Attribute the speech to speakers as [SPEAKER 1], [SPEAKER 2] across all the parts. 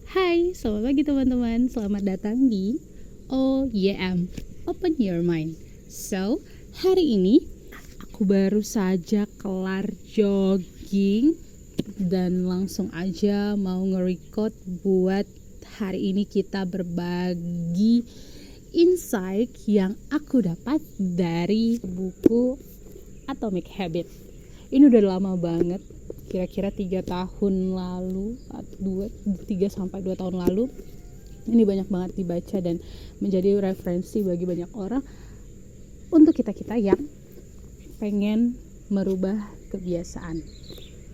[SPEAKER 1] Hai, selamat pagi teman-teman. Selamat datang di OYM, Open Your Mind. So, hari ini aku baru saja kelar jogging dan langsung aja mau nge-record buat hari ini kita berbagi insight yang aku dapat dari buku Atomic Habit. Ini udah lama banget, kira-kira 3 tahun lalu atau 3 sampai 2 tahun lalu. Ini banyak banget dibaca dan menjadi referensi bagi banyak orang untuk kita-kita yang pengen merubah kebiasaan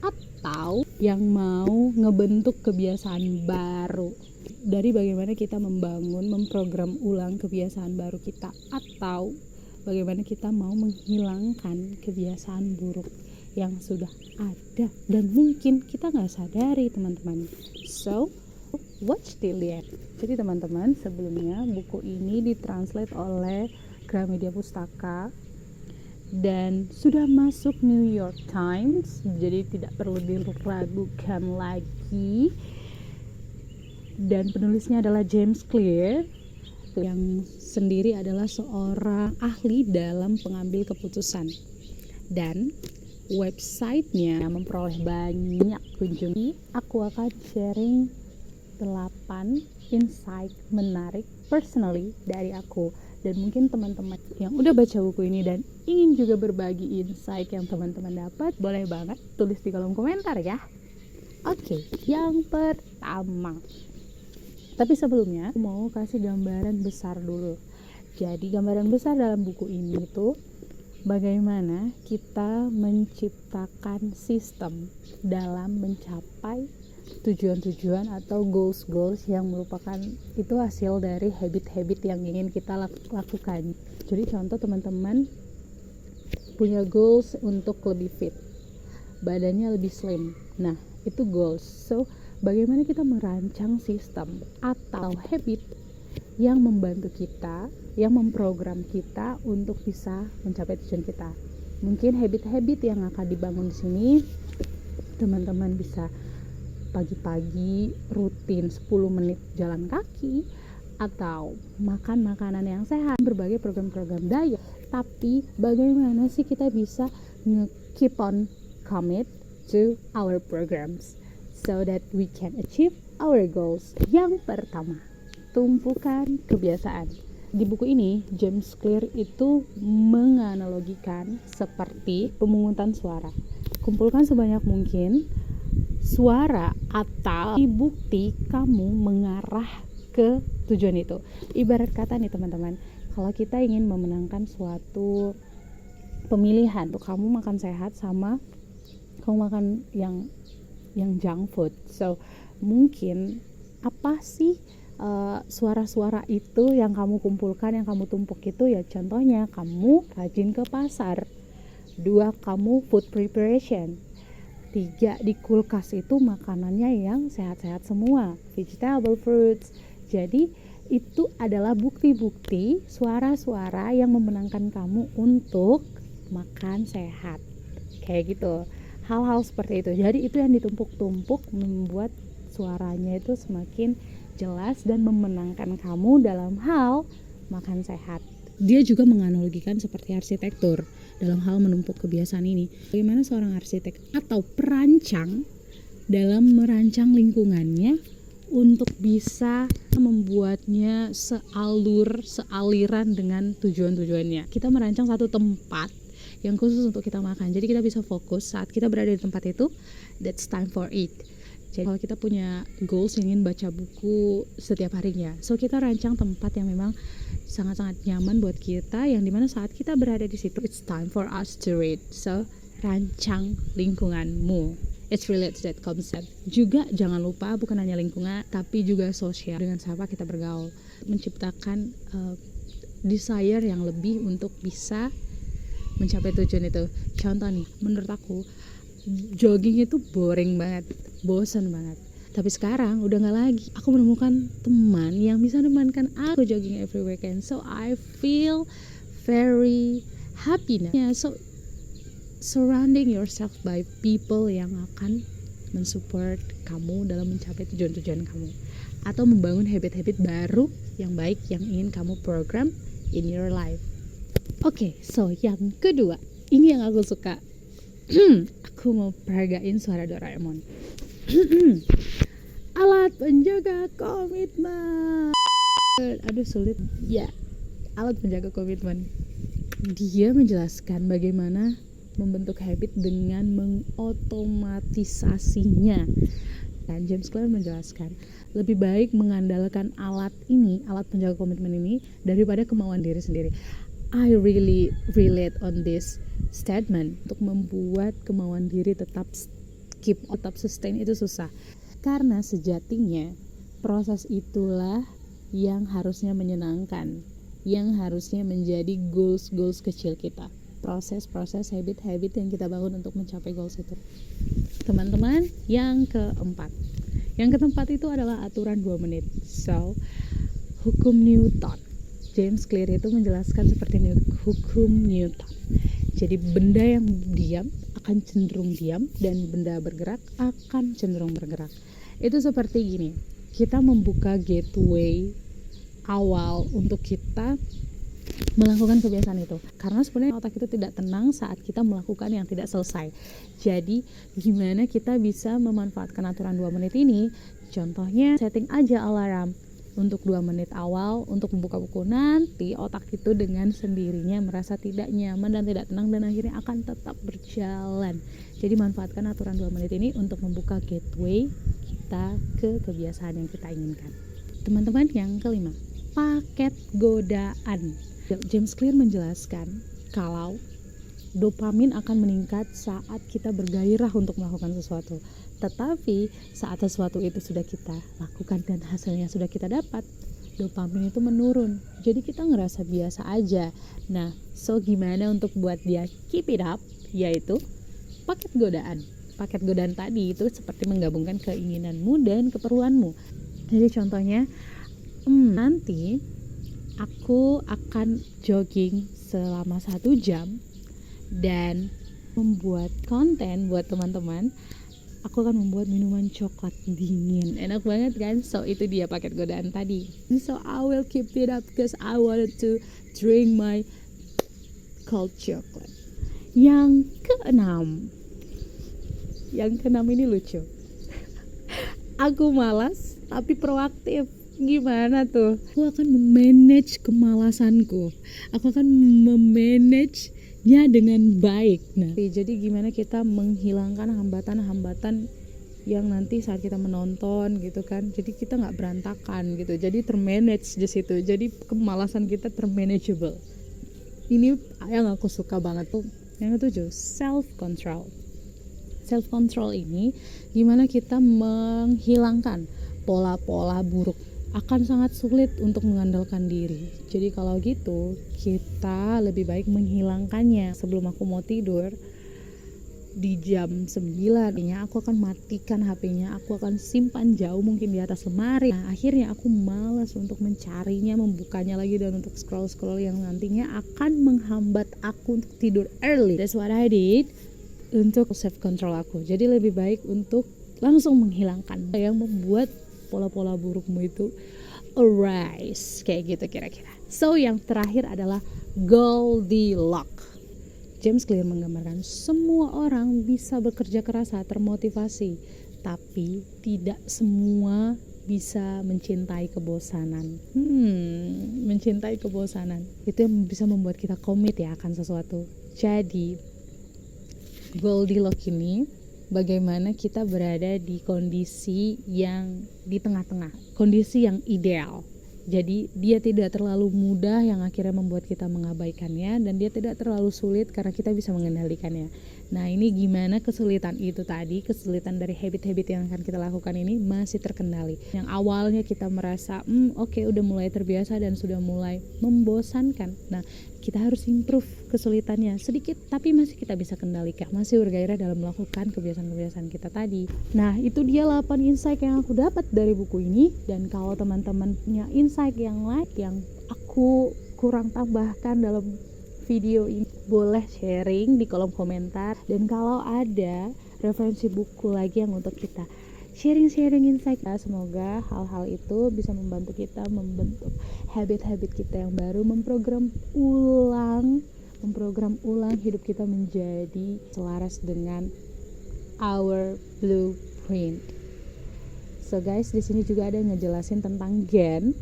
[SPEAKER 1] atau yang mau ngebentuk kebiasaan baru, dari bagaimana kita memprogram ulang kebiasaan baru kita, atau bagaimana kita mau menghilangkan kebiasaan buruk yang sudah ada dan mungkin kita nggak sadari, teman-teman. So, watch till the end. Jadi teman-teman, sebelumnya buku ini ditranslate oleh Gramedia Pustaka dan sudah masuk New York Times, jadi tidak perlu diragukan lagi. Dan penulisnya adalah James Clear, yang sendiri adalah seorang ahli dalam pengambil keputusan. Dan websitenya memperoleh banyak kunjungan. Aku akan sharing 8 insight menarik personally dari aku, dan mungkin teman-teman yang udah baca buku ini dan ingin juga berbagi insight yang teman-teman dapat, boleh banget tulis di kolom komentar ya. Oke, yang pertama, tapi sebelumnya aku mau kasih gambaran besar dulu. Jadi gambaran besar dalam buku ini itu bagaimana kita menciptakan sistem dalam mencapai tujuan-tujuan atau goals yang merupakan itu hasil dari habit-habit yang ingin kita lakukan. Jadi contoh, teman-teman punya goals untuk lebih fit, badannya lebih slim. Nah, itu goals. So, bagaimana kita merancang sistem atau habit yang membantu kita, yang memprogram kita untuk bisa mencapai tujuan kita. Mungkin habit-habit yang akan dibangun di sini, teman-teman bisa pagi-pagi rutin 10 menit jalan kaki, atau makan makanan yang sehat, berbagai program-program diet. Tapi bagaimana sih kita bisa keep on commit to our programs so that we can achieve our goals? Yang pertama, tumpukan kebiasaan. Di buku ini, James Clear itu menganalogikan seperti pemungutan suara. Kumpulkan sebanyak mungkin suara atau bukti kamu mengarah ke tujuan itu. Ibarat kata nih teman-teman, kalau kita ingin memenangkan suatu pemilihan, tuh kamu makan sehat sama kamu makan yang junk food. So, mungkin apa sih suara-suara itu yang kamu kumpulkan, yang kamu tumpuk itu? Ya contohnya kamu rajin ke pasar, 2 kamu food preparation, 3 di kulkas itu makanannya yang sehat-sehat semua, vegetable, fruits. Jadi itu adalah bukti-bukti suara-suara yang memenangkan kamu untuk makan sehat, kayak gitu. Hal-hal seperti itu. Jadi itu yang ditumpuk-tumpuk membuat suaranya itu semakin jelas dan memenangkan kamu dalam hal makan sehat. Dia juga menganalogikan seperti arsitektur dalam hal menumpuk kebiasaan ini. Bagaimana seorang arsitek atau perancang dalam merancang lingkungannya untuk bisa membuatnya sealiran dengan tujuan-tujuannya. Kita merancang satu tempat yang khusus untuk kita makan. Jadi kita bisa fokus saat kita berada di tempat itu. That's time for it. Jadi kalau kita punya goals, ingin baca buku setiap harinya, so kita rancang tempat yang memang sangat-sangat nyaman buat kita, yang dimana saat kita berada di situ, it's time for us to read. So rancang lingkunganmu. It's related to that concept. Juga jangan lupa, bukan hanya lingkungan tapi juga sosial, dengan siapa kita bergaul, menciptakan desire yang lebih untuk bisa mencapai tujuan itu. Contoh nih, menurut aku jogging itu boring banget, bosan banget. Tapi sekarang udah gak lagi. Aku menemukan teman yang bisa menemankan aku jogging every weekend. So I feel very happy now. Yeah, so surrounding yourself by people yang akan mensupport kamu dalam mencapai tujuan-tujuan kamu, atau membangun habit-habit baru yang baik yang ingin kamu program in your life. Oke, so yang kedua, ini yang aku suka. Aku mau peragain suara Doraemon. Alat penjaga komitmen. Aduh sulit. Ya, alat penjaga komitmen. Dia menjelaskan bagaimana membentuk habit dengan mengotomatisasinya. Dan James Clear menjelaskan, lebih baik mengandalkan alat penjaga komitmen ini daripada kemauan diri sendiri. I really relate on this statement. Untuk membuat kemauan diri tetap sustain itu susah. Karena sejatinya proses itulah yang harusnya menyenangkan, yang harusnya menjadi goals kecil kita. Proses habit yang kita bangun untuk mencapai goals itu. Teman-teman, yang keempat itu adalah aturan 2 menit. So, hukum Newton. James Clear itu menjelaskan seperti hukum Newton. Jadi benda yang diam akan cenderung diam, dan benda bergerak akan cenderung bergerak. Itu seperti gini, kita membuka gateway awal untuk kita melakukan kebiasaan itu, karena sebenarnya otak itu tidak tenang saat kita melakukan yang tidak selesai. Jadi gimana kita bisa memanfaatkan aturan 2 menit ini? Contohnya, setting aja alarm untuk 2 menit awal untuk membuka buku. Nanti otak itu dengan sendirinya merasa tidak nyaman dan tidak tenang, dan akhirnya akan tetap berjalan. Jadi manfaatkan aturan 2 menit ini untuk membuka gateway kita ke kebiasaan yang kita inginkan. Teman-teman, yang kelima, paket godaan. James Clear menjelaskan kalau dopamin akan meningkat saat kita bergairah untuk melakukan sesuatu. Tetapi saat sesuatu itu sudah kita lakukan dan hasilnya sudah kita dapat, dopamin itu menurun. Jadi kita ngerasa biasa aja. Nah, so gimana untuk buat dia keep it up? Yaitu paket godaan. Paket godaan tadi itu seperti menggabungkan keinginanmu dan keperluanmu. Jadi contohnya, nanti aku akan jogging selama 1 jam dan membuat konten buat teman-teman. Aku akan membuat minuman coklat dingin. Enak banget kan? So itu dia paket godaan tadi. So I will keep it up because I wanted to drink my cold chocolate. Yang keenam ini lucu. Aku malas tapi proaktif. Gimana tuh? Aku akan memanage kemalasanku. Aku akan memanage-nya dengan baik. Nah, jadi gimana kita menghilangkan hambatan-hambatan yang nanti saat kita menonton gitu kan. Jadi kita nggak berantakan gitu. Jadi termanage di situ. Jadi kemalasan kita termanageable. Ini yang aku suka banget tuh. Yang ketujuh, self control. Self control ini gimana kita menghilangkan pola-pola buruk. Akan sangat sulit untuk mengandalkan diri. Jadi kalau gitu, kita lebih baik menghilangkannya. Sebelum aku mau tidur di jam 9, aku akan matikan HP-nya, aku akan simpan jauh mungkin di atas lemari. Nah, akhirnya aku malas untuk mencarinya, membukanya lagi, dan untuk scroll-scroll yang nantinya akan menghambat aku untuk tidur early. That's what I did untuk self control aku. Jadi lebih baik untuk langsung menghilangkan yang membuat pola-pola burukmu itu arise, kayak gitu kira-kira. So yang terakhir adalah Goldilocks. James Clear menggambarkan semua orang bisa bekerja keras saat termotivasi, tapi tidak semua bisa mencintai kebosanan. Mencintai kebosanan itu yang bisa membuat kita komit ya akan sesuatu. Jadi Goldilocks ini bagaimana kita berada di kondisi yang di tengah-tengah, kondisi yang ideal. Jadi dia tidak terlalu mudah yang akhirnya membuat kita mengabaikannya, dan dia tidak terlalu sulit karena kita bisa mengendalikannya. Nah, ini gimana kesulitan itu tadi, kesulitan dari habit-habit yang akan kita lakukan ini masih terkendali. Yang awalnya kita merasa oke, udah mulai terbiasa dan sudah mulai membosankan. Nah, kita harus improve kesulitannya sedikit, tapi masih kita bisa kendalikan, masih bergairah dalam melakukan kebiasaan-kebiasaan kita tadi. Nah, itu dia 8 insight yang aku dapat dari buku ini. Dan kalau teman-teman punya insight yang lain yang aku kurang tambahkan dalam video ini, boleh sharing di kolom komentar. Dan kalau ada referensi buku lagi yang untuk kita sharing insight. Semoga hal-hal itu bisa membantu kita membentuk habit-habit kita yang baru, memprogram ulang hidup kita menjadi selaras dengan our blueprint. So guys, di sini juga ada yang ngejelasin tentang gen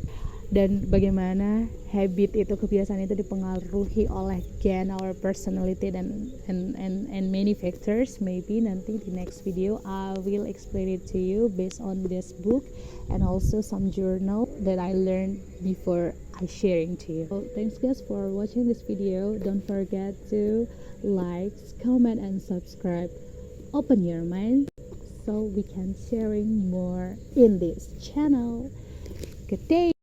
[SPEAKER 1] dan bagaimana habit itu, kebiasaan itu dipengaruhi oleh gen, our personality and many factors. Maybe nanti di next video I will explain it to you based on this book and also some journal that I learned before I sharing to you. So thanks guys for watching this video. Don't forget to like, comment and subscribe. Open your mind so we can sharing more in this channel. Good day.